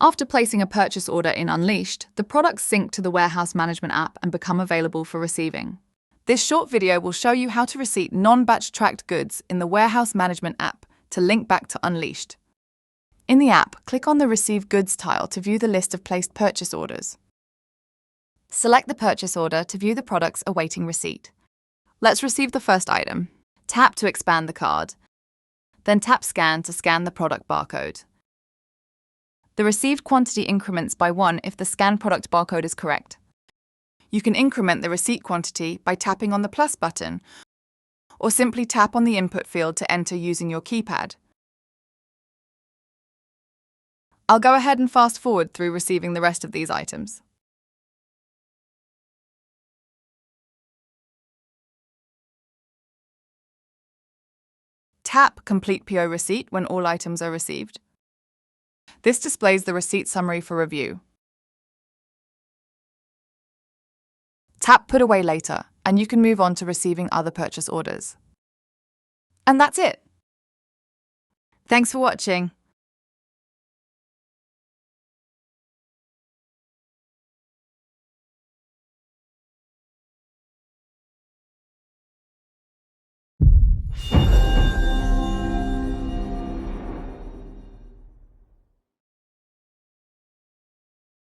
After placing a purchase order in Unleashed, the products sync to the Warehouse Management app and become available for receiving. This short video will show you how to receipt non-batch tracked goods in the Warehouse Management app to link back to Unleashed. In the app, click on the Receive Goods tile to view the list of placed purchase orders. Select the purchase order to view the products awaiting receipt. Let's receive the first item. Tap to expand the card. Then tap Scan to scan the product barcode. The received quantity increments by 1 if the scanned product barcode is correct. You can increment the receipt quantity by tapping on the plus button, or simply tap on the input field to enter using your keypad. I'll go ahead and fast forward through receiving the rest of these items. Tap Complete PO Receipt when all items are received. This displays the receipt summary for review. Tap Put Away Later, and you can move on to receiving other purchase orders. And that's it! Thanks for watching.